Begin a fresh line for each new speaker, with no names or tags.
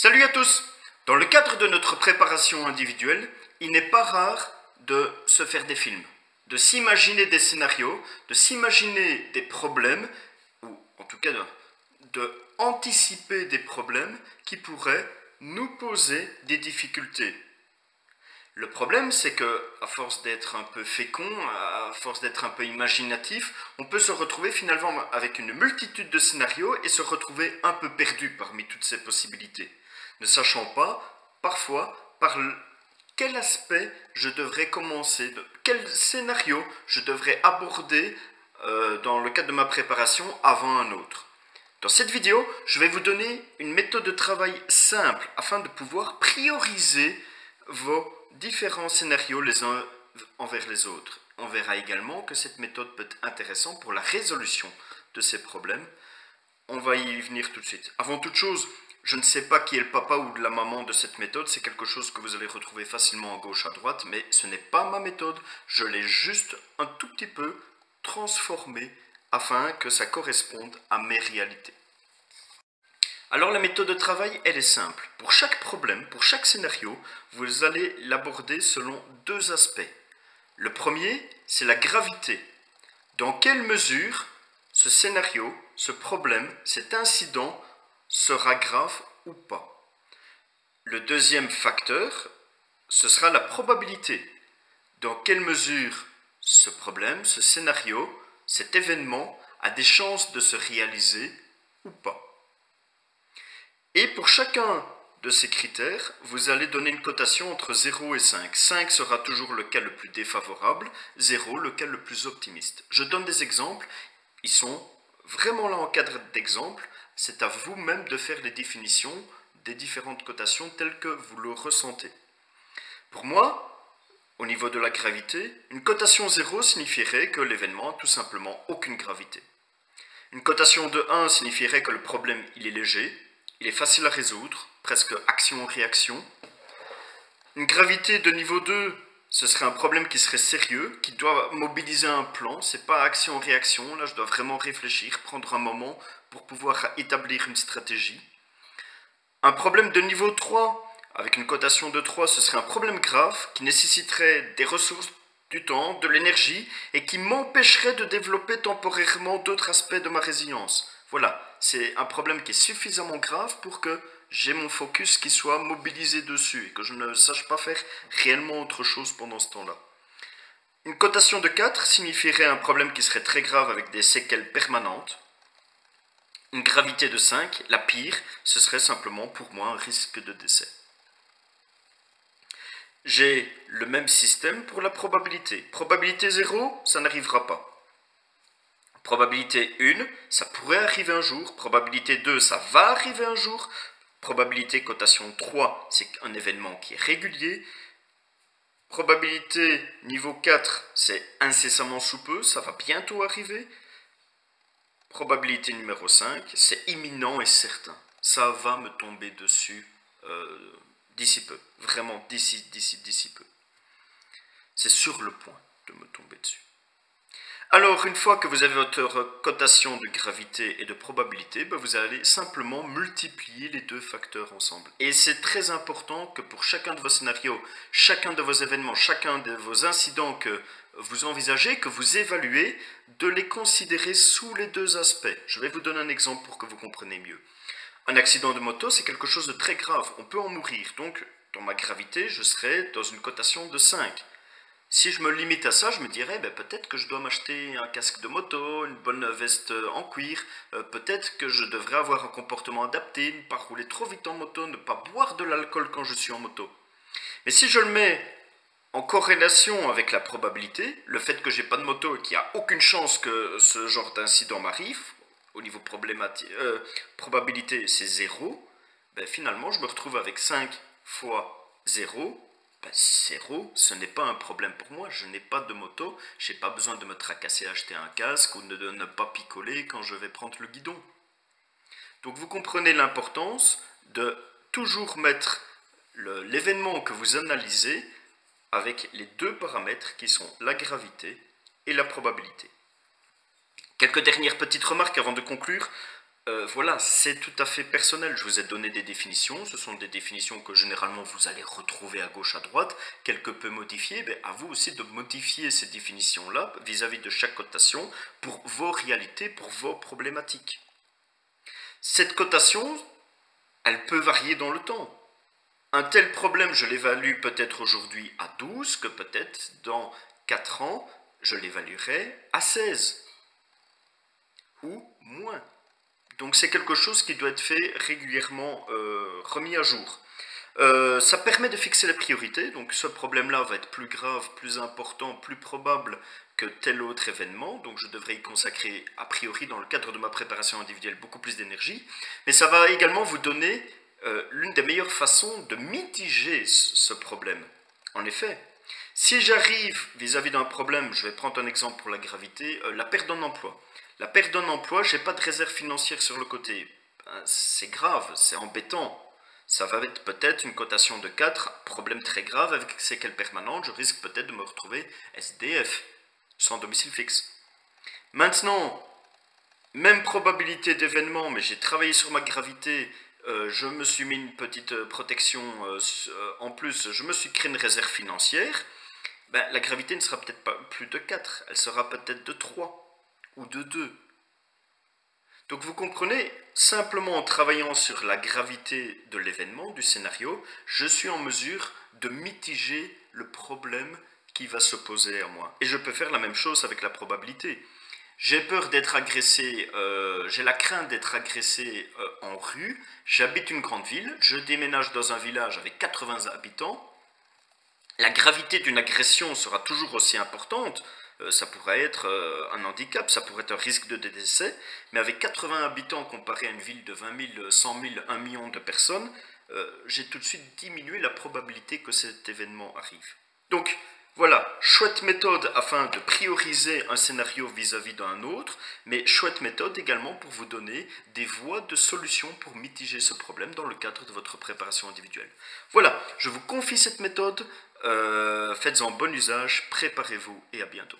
Salut à tous! Dans le cadre de notre préparation individuelle, il n'est pas rare de se faire des films, de s'imaginer des scénarios, de s'imaginer des problèmes, ou en tout cas de anticiper des problèmes qui pourraient nous poser des difficultés. Le problème, c'est que, à force d'être un peu fécond, à force d'être un peu imaginatif, on peut se retrouver finalement avec une multitude de scénarios et se retrouver un peu perdu parmi toutes ces possibilités, ne sachant pas, parfois, par quel aspect je devrais commencer, quel scénario je devrais aborder dans le cadre de ma préparation avant un autre. Dans cette vidéo, je vais vous donner une méthode de travail simple afin de pouvoir prioriser vos différents scénarios les uns envers les autres. On verra également que cette méthode peut être intéressante pour la résolution de ces problèmes. On va y venir tout de suite. Avant toute chose, je ne sais pas qui est le papa ou la maman de cette méthode, c'est quelque chose que vous allez retrouver facilement à gauche, à droite, mais ce n'est pas ma méthode, je l'ai juste un tout petit peu transformée afin que ça corresponde à mes réalités. Alors la méthode de travail, elle est simple. Pour chaque problème, pour chaque scénario, vous allez l'aborder selon deux aspects. Le premier, c'est la gravité. Dans quelle mesure ce scénario, ce problème, cet incident sera grave ou pas. Le deuxième facteur, ce sera la probabilité. Dans quelle mesure ce problème, ce scénario, cet événement a des chances de se réaliser ou pas. Et pour chacun de ces critères, vous allez donner une cotation entre 0 et 5. 5 sera toujours le cas le plus défavorable, 0 le cas le plus optimiste. Je donne des exemples, ils sont vraiment là en cadre d'exemple, c'est à vous-même de faire les définitions des différentes cotations telles que vous le ressentez. Pour moi, au niveau de la gravité, une cotation 0 signifierait que l'événement n'a tout simplement aucune gravité. Une cotation de 1 signifierait que le problème il est léger, il est facile à résoudre, presque action-réaction. Une gravité de niveau 2, ce serait un problème qui serait sérieux, qui doit mobiliser un plan, c'est pas action-réaction, là je dois vraiment réfléchir, prendre un moment pour pouvoir établir une stratégie. Un problème de niveau 3, avec une cotation de 3, ce serait un problème grave qui nécessiterait des ressources, du temps, de l'énergie et qui m'empêcherait de développer temporairement d'autres aspects de ma résilience. Voilà, c'est un problème qui est suffisamment grave pour que j'ai mon focus qui soit mobilisé dessus et que je ne sache pas faire réellement autre chose pendant ce temps-là. Une cotation de 4 signifierait un problème qui serait très grave avec des séquelles permanentes. Une gravité de 5, la pire, ce serait simplement pour moi un risque de décès. J'ai le même système pour la probabilité. Probabilité 0, ça n'arrivera pas. Probabilité 1, ça pourrait arriver un jour. Probabilité 2, ça va arriver un jour. Probabilité cotation 3, c'est un événement qui est régulier. Probabilité niveau 4, c'est incessamment sous peu, ça va bientôt arriver. Probabilité numéro 5, c'est imminent et certain. Ça va me tomber dessus d'ici peu. Vraiment d'ici peu. C'est sur le point de me tomber dessus. Alors, une fois que vous avez votre cotation de gravité et de probabilité, vous allez simplement multiplier les deux facteurs ensemble. Et c'est très important que pour chacun de vos scénarios, chacun de vos événements, chacun de vos incidents que vous envisagez, que vous évaluez, de les considérer sous les deux aspects. Je vais vous donner un exemple pour que vous compreniez mieux. Un accident de moto, c'est quelque chose de très grave. On peut en mourir. Donc, dans ma gravité, je serai dans une cotation de 5. Si je me limite à ça, je me dirais peut-être que je dois m'acheter un casque de moto, une bonne veste en cuir, peut-être que je devrais avoir un comportement adapté, ne pas rouler trop vite en moto, ne pas boire de l'alcool quand je suis en moto. Mais si je le mets en corrélation avec la probabilité, le fait que j'ai pas de moto et qu'il n'y a aucune chance que ce genre d'incident m'arrive, au niveau probabilité c'est 0, finalement je me retrouve avec 5 fois 0, 0, ce n'est pas un problème pour moi, je n'ai pas de moto, je n'ai pas besoin de me tracasser à acheter un casque ou de ne pas picoler quand je vais prendre le guidon. Donc vous comprenez l'importance de toujours mettre l'événement que vous analysez avec les deux paramètres qui sont la gravité et la probabilité. Quelques dernières petites remarques avant de conclure. Voilà, c'est tout à fait personnel. Je vous ai donné des définitions. Ce sont des définitions que généralement vous allez retrouver à gauche, à droite, quelque peu modifiées. Mais à vous aussi de modifier ces définitions-là vis-à-vis de chaque cotation pour vos réalités, pour vos problématiques. Cette cotation, elle peut varier dans le temps. Un tel problème, je l'évalue peut-être aujourd'hui à 12, que peut-être dans 4 ans, je l'évaluerai à 16 ou moins. Donc c'est quelque chose qui doit être fait régulièrement, remis à jour. Ça permet de fixer les priorités, donc ce problème-là va être plus grave, plus important, plus probable que tel autre événement, donc je devrais y consacrer a priori dans le cadre de ma préparation individuelle beaucoup plus d'énergie, mais ça va également vous donner l'une des meilleures façons de mitiger ce problème. En effet, si j'arrive vis-à-vis d'un problème, je vais prendre un exemple pour la gravité, la perte d'un emploi. La perte d'un emploi, je n'ai pas de réserve financière sur le côté. Ben, c'est grave, c'est embêtant. Ça va être peut-être une cotation de 4, problème très grave avec séquelles permanentes, je risque peut-être de me retrouver SDF, sans domicile fixe. Maintenant, même probabilité d'événement, mais j'ai travaillé sur ma gravité, je me suis mis une petite protection en plus, je me suis créé une réserve financière. Ben, la gravité ne sera peut-être pas plus de 4, elle sera peut-être de 3 ou de 2. Donc vous comprenez, simplement en travaillant sur la gravité de l'événement, du scénario, je suis en mesure de mitiger le problème qui va se poser à moi. Et je peux faire la même chose avec la probabilité. J'ai peur d'être agressé, j'ai la crainte d'être agressé en rue, j'habite une grande ville, je déménage dans un village avec 80 habitants, la gravité d'une agression sera toujours aussi importante. Ça pourrait être un handicap, ça pourrait être un risque de décès, mais avec 80 habitants comparé à une ville de 20 000, 100 000, 1 million de personnes, j'ai tout de suite diminué la probabilité que cet événement arrive. Donc voilà, chouette méthode afin de prioriser un scénario vis-à-vis d'un autre, mais chouette méthode également pour vous donner des voies de solution pour mitiger ce problème dans le cadre de votre préparation individuelle. Voilà, je vous confie cette méthode, faites-en bon usage, préparez-vous et à bientôt.